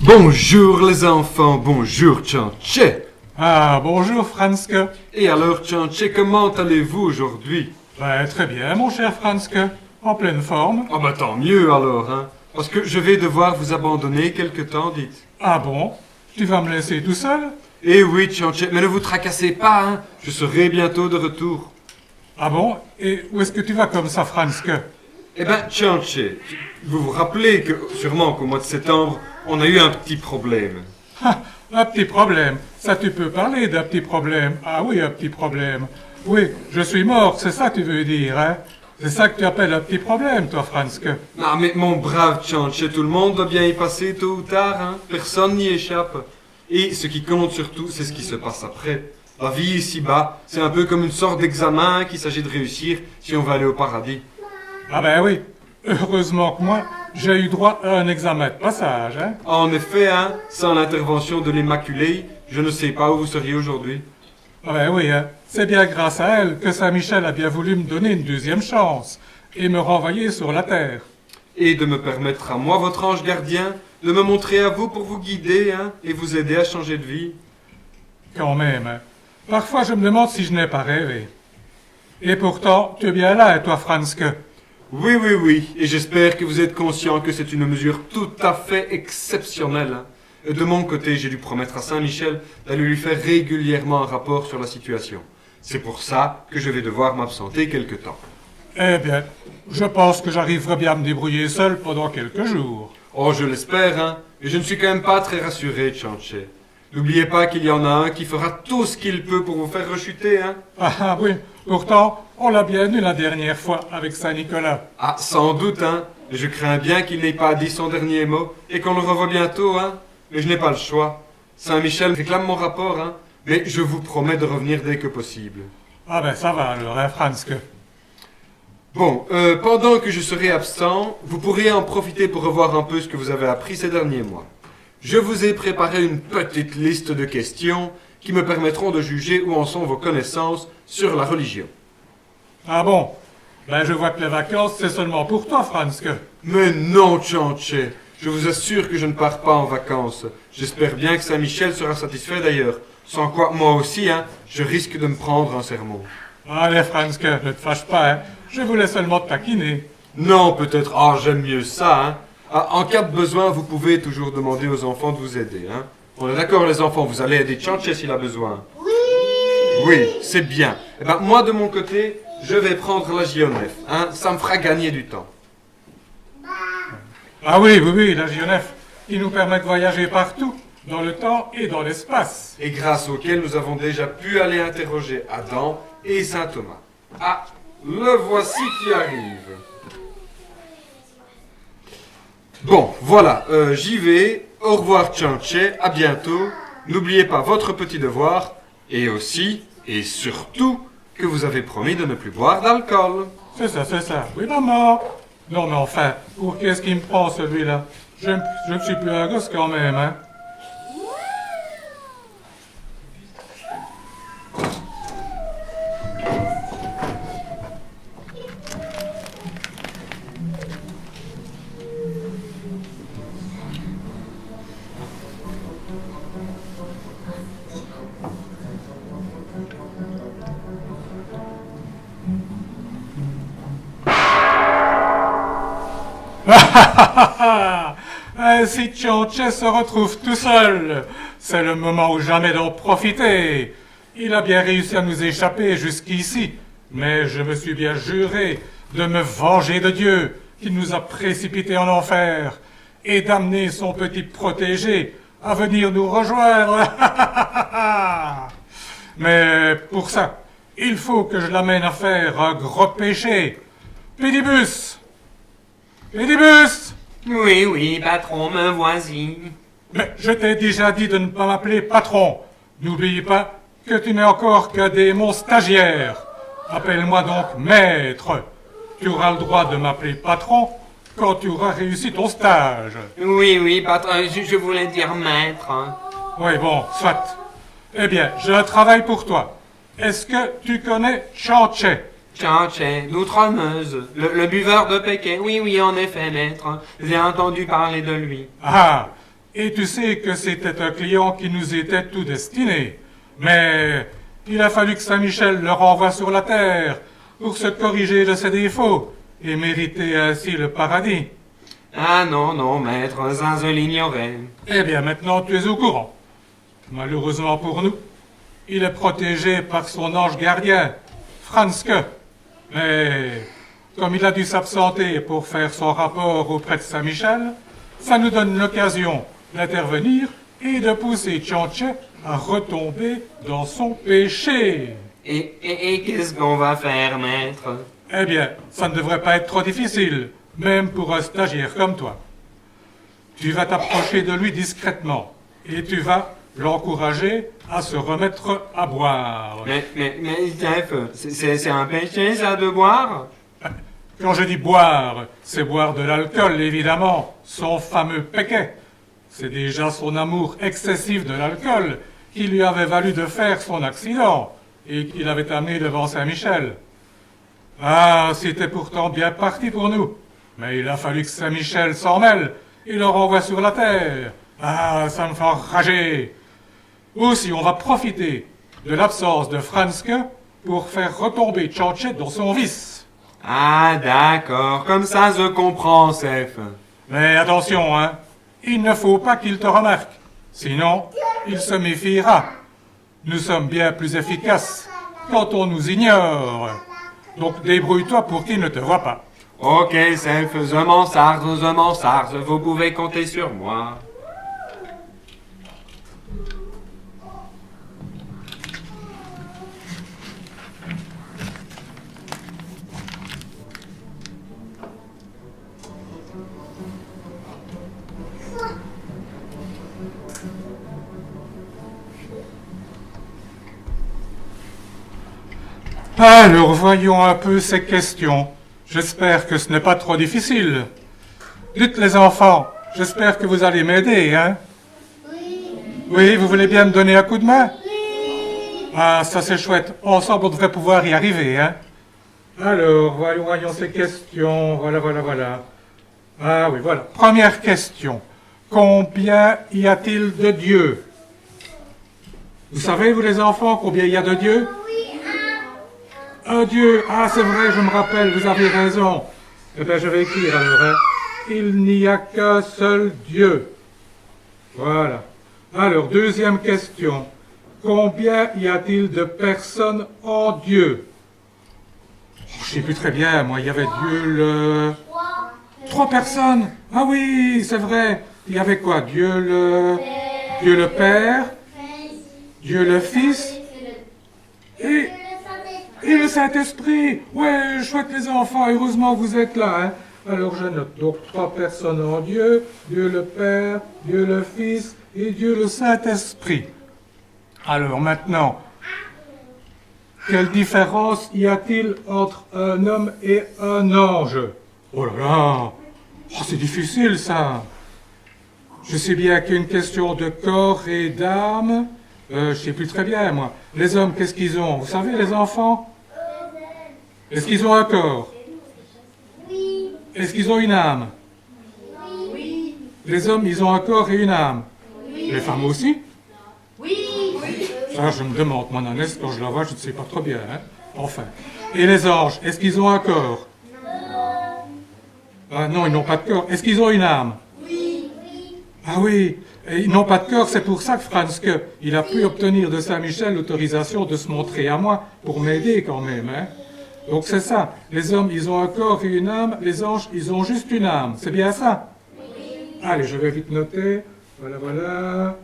Bonjour les enfants, bonjour Tchanché. Ah, bonjour Franske. Et alors Tchanché, comment allez-vous aujourd'hui? Très bien, mon cher Franske. En pleine forme. Oh bah tant mieux alors, hein. Parce que je vais devoir vous abandonner quelque temps, dites. Ah bon? Tu vas me laisser tout seul? Eh oui Tchanché, mais ne vous tracassez pas, hein. Je serai bientôt de retour. Ah bon? Et où est-ce que tu vas comme ça, Franske? Eh ben Tchanché, vous vous rappelez que sûrement qu'au mois de septembre, on a eu un petit problème. Ah, un petit problème. Ça, tu peux parler d'un petit problème. Ah oui, un petit problème. Oui, je suis mort, c'est ça que tu veux dire, hein? C'est ça que tu appelles un petit problème, toi, Franske. Non mais mon brave Tchanché, tout le monde doit bien y passer tôt ou tard, hein. Personne n'y échappe. Et ce qui compte surtout, c'est ce qui se passe après. La vie ici-bas, c'est un peu comme une sorte d'examen qu'il s'agit de réussir si on veut aller au paradis. Ah ben oui. Heureusement que moi, j'ai eu droit à un examen de passage, hein? En effet, hein, sans l'intervention de l'Immaculée, je ne sais pas où vous seriez aujourd'hui. Ah ben oui, hein. C'est bien grâce à elle que Saint-Michel a bien voulu me donner une deuxième chance et me renvoyer sur la terre. Et de me permettre à moi, votre ange gardien, de me montrer à vous pour vous guider, hein, et vous aider à changer de vie. Quand même, hein. Parfois je me demande si je n'ai pas rêvé. Et pourtant, tu es bien là, toi, Franske. Oui, oui, oui, et j'espère que vous êtes conscient que c'est une mesure tout à fait exceptionnelle, hein. Et de mon côté, j'ai dû promettre à Saint-Michel d'aller lui faire régulièrement un rapport sur la situation. C'est pour ça que je vais devoir m'absenter quelque temps. Eh bien, je pense que j'arriverai bien à me débrouiller seul pendant quelques jours. Oh, je l'espère, hein, mais je ne suis quand même pas très rassuré, Tchanché. N'oubliez pas qu'il y en a un qui fera tout ce qu'il peut pour vous faire rechuter, hein. Ah oui, pourtant, on l'a bien eu la dernière fois avec Saint-Nicolas. Ah, sans doute, hein, mais je crains bien qu'il n'ait pas dit son dernier mot et qu'on le revoie bientôt, hein. Mais je n'ai pas le choix. Saint-Michel réclame mon rapport, hein, mais je vous promets de revenir dès que possible. Ah ben ça va alors, hein, Franske. Bon, pendant que je serai absent, vous pourrez en profiter pour revoir un peu ce que vous avez appris ces derniers mois. Je vous ai préparé une petite liste de questions qui me permettront de juger où en sont vos connaissances sur la religion. Ah bon? Ben je vois que les vacances, c'est seulement pour toi, Franske. Mais non, Tchanché, je vous assure que je ne pars pas en vacances. J'espère bien que Saint-Michel sera satisfait d'ailleurs. Sans quoi, moi aussi, hein, je risque de me prendre un sermon. Allez, Franske, ne te fâche pas, hein. Je voulais seulement te taquiner. Non, peut-être, ah, j'aime mieux ça, hein. Ah, en cas de besoin, vous pouvez toujours demander aux enfants de vous aider, hein. On est d'accord, les enfants, vous allez aider Tchanché s'il a besoin. Oui. Oui, c'est bien. Eh ben, moi, de mon côté, je vais prendre la JONF, hein. Ça me fera gagner du temps. Ah oui, oui, oui, la JONF, qui nous permet de voyager partout, dans le temps et dans l'espace. Et grâce auquel nous avons déjà pu aller interroger Adam et Saint Thomas. Ah, le voici qui arrive. Bon, voilà, j'y vais. Au revoir Tchanché, à bientôt. N'oubliez pas votre petit devoir. Et aussi, et surtout, que vous avez promis de ne plus boire d'alcool. C'est ça, c'est ça. Oui, maman. Non, mais enfin, pour qu'est-ce qu'il me prend, celui-là? Je ne suis plus un gosse quand même, hein. Si Tchanché se retrouve tout seul, c'est le moment ou jamais d'en profiter. Il a bien réussi à nous échapper jusqu'ici, mais je me suis bien juré de me venger de Dieu, qui nous a précipités en enfer, et d'amener son petit protégé à venir nous rejoindre. Mais pour ça, il faut que je l'amène à faire un gros péché. Pédibus! Pédibus! Oui, oui, patron, me voici. Mais je t'ai déjà dit de ne pas m'appeler patron. N'oublie pas que tu n'es encore qu'un démon stagiaire. Appelle-moi donc maître. Tu auras le droit de m'appeler patron quand tu auras réussi ton stage. Oui, oui, patron, je voulais dire maître. Oui, bon, soit. Eh bien, j'ai un travail pour toi. Est-ce que tu connais Tchanché? Tchanché, d'Outremeuse, le buveur de Pékin. Oui, oui, en effet, maître. J'ai entendu parler de lui. Ah, Et tu sais que c'était un client qui nous était tout destiné. Mais il a fallu que Saint-Michel le renvoie sur la terre pour se corriger de ses défauts et mériter ainsi le paradis. Ah non, non, maître, ça je l'ignorais. Eh bien, maintenant tu es au courant. Malheureusement pour nous, il est protégé par son ange gardien, Franzke. Mais comme il a dû s'absenter pour faire son rapport auprès de Saint-Michel, ça nous donne l'occasion d'intervenir et de pousser Tchanche à retomber dans son péché. Et qu'est-ce qu'on va faire, maître? Eh bien, ça ne devrait pas être trop difficile, même pour un stagiaire comme toi. Tu vas t'approcher de lui discrètement et tu vas l'encourager à se remettre à boire. Mais, chef, c'est un péché, ça, de boire? Quand je dis boire, c'est boire de l'alcool, évidemment, son fameux péquet. C'est déjà son amour excessif de l'alcool qui lui avait valu de faire son accident et qui l'avait amené devant Saint-Michel. Ah, c'était pourtant bien parti pour nous. Mais il a fallu que Saint-Michel s'en mêle et le renvoie sur la terre. Ah, ça me fait enrager. Aussi, on va profiter de l'absence de Franzke pour faire retomber Tchanche dans son vice. Ah, d'accord, comme ça je comprends, chef. Mais attention, hein, il ne faut pas qu'il te remarque. Sinon, il se méfiera. Nous sommes bien plus efficaces quand on nous ignore. Donc débrouille-toi pour qu'il ne te voie pas. Ok, chef, je m'en charge, vous pouvez compter sur moi. Alors, voyons un peu ces questions. J'espère que ce n'est pas trop difficile. Dites les enfants, j'espère que vous allez m'aider, hein? Oui, vous voulez bien me donner un coup de main? Ah, ça c'est chouette. Ensemble, on devrait pouvoir y arriver, hein? Alors, voyons ces questions. Voilà. Ah oui, voilà. Première question. Combien y a-t-il de dieux? Vous savez, vous les enfants, combien il y a de dieux? Un dieu. Ah, c'est vrai, je me rappelle, vous avez raison. Eh bien, je vais écrire alors, hein. Il n'y a qu'un seul Dieu. Voilà. Alors, deuxième question. Combien y a-t-il de personnes en Dieu? Je ne sais plus très bien, moi, il y avait Dieu le... 3 personnes. Ah oui, c'est vrai. Il y avait quoi? Dieu le Père, Dieu le Fils et le Saint-Esprit. Ouais, chouette les enfants, heureusement vous êtes là, hein. Alors je note donc 3 personnes en Dieu, Dieu le Père, Dieu le Fils et Dieu le Saint-Esprit. Alors maintenant, quelle différence y a-t-il entre un homme et un ange? Oh là là, oh, c'est difficile ça. Je sais bien qu'il y a une question de corps et d'âme. Je sais plus très bien moi. Les hommes, qu'est-ce qu'ils ont? Vous savez les enfants? Est-ce qu'ils ont un corps? Oui. Est-ce qu'ils ont une âme? Oui. Les hommes, ils ont un corps et une âme. Oui. Les femmes aussi? Oui. Ça, je me demande, mon ânesse, quand je la vois, je ne sais pas trop bien. Hein? Enfin. Et les anges, est-ce qu'ils ont un corps? Ah non, ils n'ont pas de corps. Est-ce qu'ils ont une âme? Oui. Ah oui, et ils n'ont pas de corps, c'est pour ça que Franzke, il a pu obtenir de Saint-Michel l'autorisation de se montrer à moi, pour m'aider quand même. Hein? Donc c'est ça, les hommes, ils ont un corps et une âme, les anges, ils ont juste une âme. C'est bien ça? Allez, je vais vite noter. Voilà,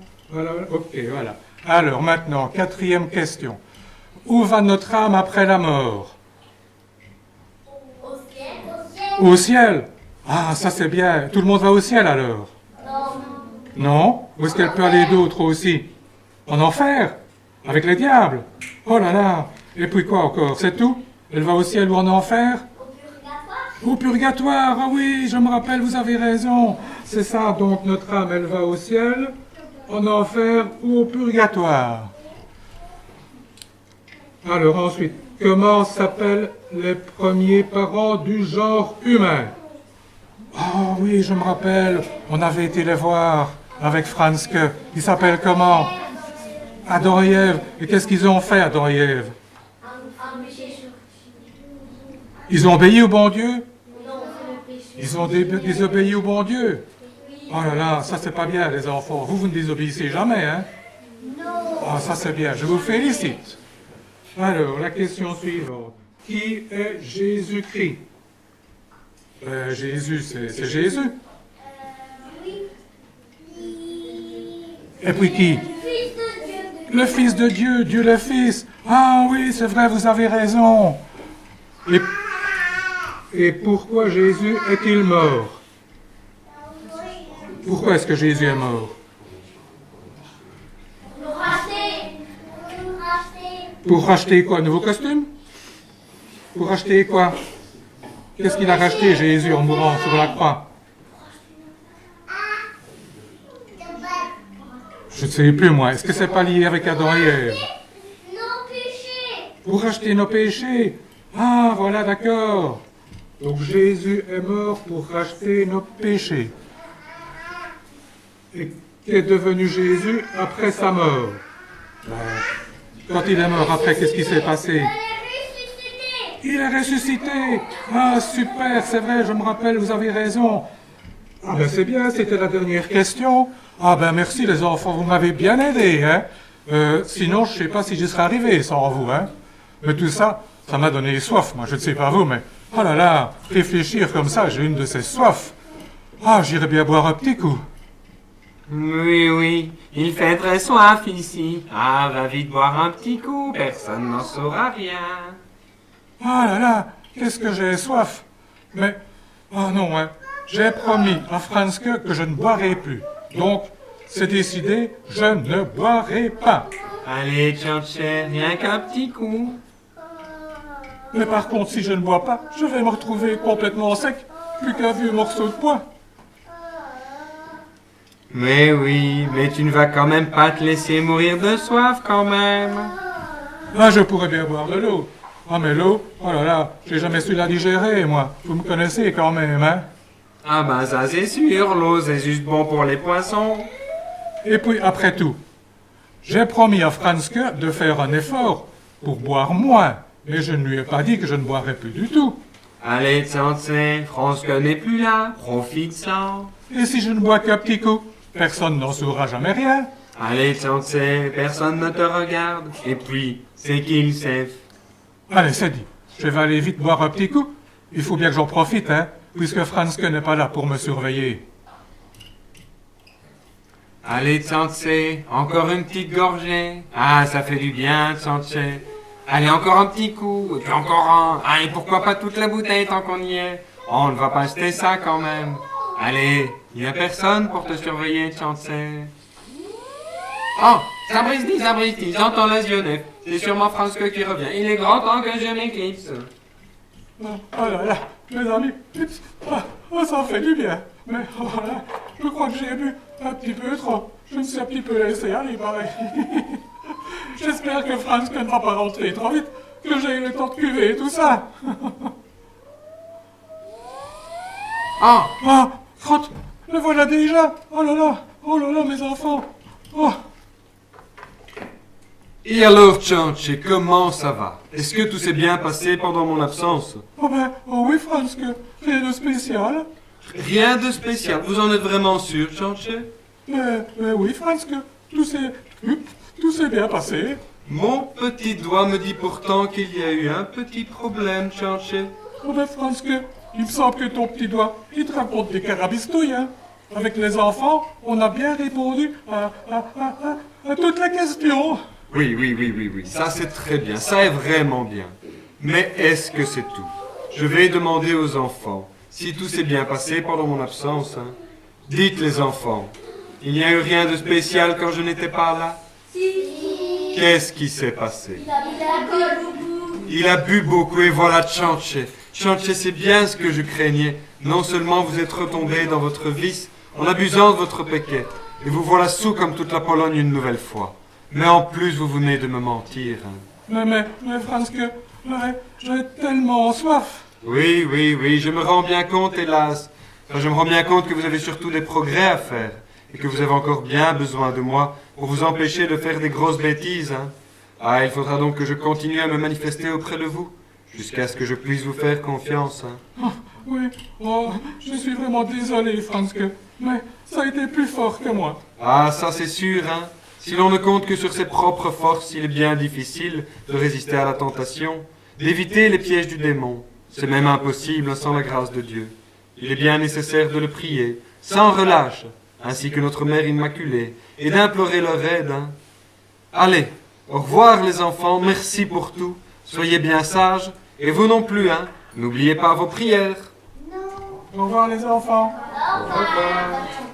ok, voilà. Alors maintenant, 4e question. Où va notre âme après la mort? Au ciel. Au ciel? Ah, ça c'est bien. Tout le monde va au ciel alors? Non? Où est-ce qu'elle peut aller d'autre aussi? En enfer? Avec les diables? Oh là là! Et puis quoi encore? C'est tout? Elle va au ciel ou en enfer? Au purgatoire. Au purgatoire! Ah oui, je me rappelle, vous avez raison. C'est ça, donc notre âme, elle va au ciel, en enfer ou au purgatoire. Alors ensuite, comment s'appellent les premiers parents du genre humain? Ah oui, je me rappelle, on avait été les voir. avec Franzke. Il s'appelle comment? Adam et Ève. Et qu'est-ce qu'ils ont fait, Adam et Ève? Un péché sur... Ils ont obéi au bon Dieu? Non, c'est le péché. Ils ont désobéi au bon Dieu? Oh là là, ça c'est pas bien, les enfants. Vous ne désobéissez jamais, hein? Non. Ah, ça c'est bien, je vous félicite. Alors, la question suivante. Qui est Jésus-Christ? Jésus, c'est Jésus. Oui. Et puis qui? Fils de Dieu. Le Fils de Dieu, Dieu le Fils. Ah oui, c'est vrai, vous avez raison. Et pourquoi Jésus est-il mort? Pourquoi est-ce que Jésus est mort? Nous racheter. Nous racheter. Pour racheter quoi? Un nouveau costume? Pour racheter quoi? Qu'est-ce qu'il a racheté, Jésus, en mourant sur la croix? Je ne sais plus, moi. Est-ce que c'est pas lié avec Adam et Ève? Nos péchés. Pour racheter nos péchés. Ah, voilà, d'accord. Donc Jésus est mort pour racheter nos péchés. Et qu'est devenu Jésus après sa mort? Quand il est mort, après, qu'est-ce qui s'est passé? Il est ressuscité. Ah, super, c'est vrai, je me rappelle, vous avez raison. Ah ben c'est bien, c'était la dernière question. Ah ben merci les enfants, vous m'avez bien aidé, hein. Sinon, je ne sais pas si j'y serais arrivé sans vous, hein. Mais tout ça, ça m'a donné soif, moi, je ne sais pas vous, mais... Oh là là, réfléchir comme ça, j'ai une de ces soifs. Ah, j'irais bien boire un petit coup. Oui, oui, il fait très soif ici. Ah, va vite boire un petit coup, personne n'en saura rien. Ah là là, qu'est-ce que j'ai soif. Mais, oh non, hein, j'ai promis à Franzke que je ne boirai plus. Donc, c'est décidé, je ne boirai pas. Allez, Tchanche, rien qu'un petit coup. Mais par contre, si je ne bois pas, je vais me retrouver complètement sec, plus qu'un vieux morceau de poing. Mais oui, mais tu ne vas quand même pas te laisser mourir de soif quand même. Là, je pourrais bien boire de l'eau. Ah, mais l'eau, oh là là, j'ai jamais su la digérer, moi. Vous me connaissez quand même, hein? Ah ben ça c'est sûr, l'eau c'est juste bon pour les poissons. Et puis, après tout, j'ai promis à Franzke de faire un effort pour boire moins. Mais je ne lui ai pas dit que je ne boirais plus du tout. Allez, Tchanche, Franzke n'est plus là, profite-en. Et si je ne bois qu'un petit coup, personne n'en saura jamais rien. Allez, Tchanche, personne ne te regarde. Et puis, c'est qui le chef? Allez, c'est dit. Je vais aller vite boire un petit coup. Il faut bien que j'en profite, hein, puisque Franzke n'est pas là pour me surveiller. Allez, Tchanche, encore une petite gorgée. Ah, ça fait du bien, Tchanche. Allez, encore un petit coup, et puis encore un. Ah, et pourquoi pas toute la bouteille tant qu'on y est? Oh, on ne va pas jeter ça quand même. Allez, il n'y a personne pour te surveiller, Tchanche. Oh, Sabristi, j'entends la zionef. C'est sûrement Franzke qui revient. Il est grand temps que je m'éclipse. Oh là là, mes amis, ça fait du bien. Mais oh là, je crois que j'ai bu un petit peu trop. Je me suis un petit peu laissé aller, pareil. J'espère que Franzke ne va pas rentrer trop vite, que j'ai eu le temps de cuver et tout ça. Oh, Ah, crotte, le voilà déjà. Oh là là, mes enfants. Oh. Et alors, Tchanche, comment ça va? Est-ce que tout s'est bien passé pendant mon absence? Oh oui, Franzke, rien de spécial. Rien de spécial. Vous en êtes vraiment sûr, Tchanche? Mais oui, Franzke, tout s'est bien passé. Mon petit doigt me dit pourtant qu'il y a eu un petit problème, Tchanche. Oh Franzke, il me semble que ton petit doigt, il te raconte des carabistouilles, hein. Avec les enfants, on a bien répondu à toutes les questions. Oui. Ça, c'est très bien. Ça est vraiment bien. Mais est-ce que c'est tout? Je vais demander aux enfants si tout s'est bien passé pendant mon absence. Hein. Dites les enfants, il n'y a eu rien de spécial quand je n'étais pas là? Si. Qu'est-ce qui s'est passé? Il a mis l'alcool beaucoup. Il a bu beaucoup et voilà Tchanche. Tchanche, c'est bien ce que je craignais. Non seulement vous êtes retombé dans votre vice en abusant de votre péquet, et vous voilà sous comme toute la Pologne une nouvelle fois. Mais en plus, vous venez de me mentir. Hein. Mais Franzke, j'ai tellement soif. Oui, je me rends bien compte, hélas. Enfin, je me rends bien compte que vous avez surtout des progrès à faire. et que vous avez encore bien besoin de moi pour vous empêcher de faire des grosses bêtises, hein. Ah, il faudra donc que je continue à me manifester auprès de vous, jusqu'à ce que je puisse vous faire confiance, hein. Oui, oh, je suis vraiment désolé, Franzke, mais ça a été plus fort que moi. Ah, ça c'est sûr, hein. Si l'on ne compte que sur ses propres forces, il est bien difficile de résister à la tentation, d'éviter les pièges du démon. C'est même impossible sans la grâce de Dieu. Il est bien nécessaire de le prier, sans relâche, ainsi que notre Mère Immaculée, et d'implorer leur aide, hein. Allez, au revoir les enfants, merci pour tout, soyez bien sages, et vous non plus, hein. N'oubliez pas vos prières. Au revoir les enfants. Au revoir.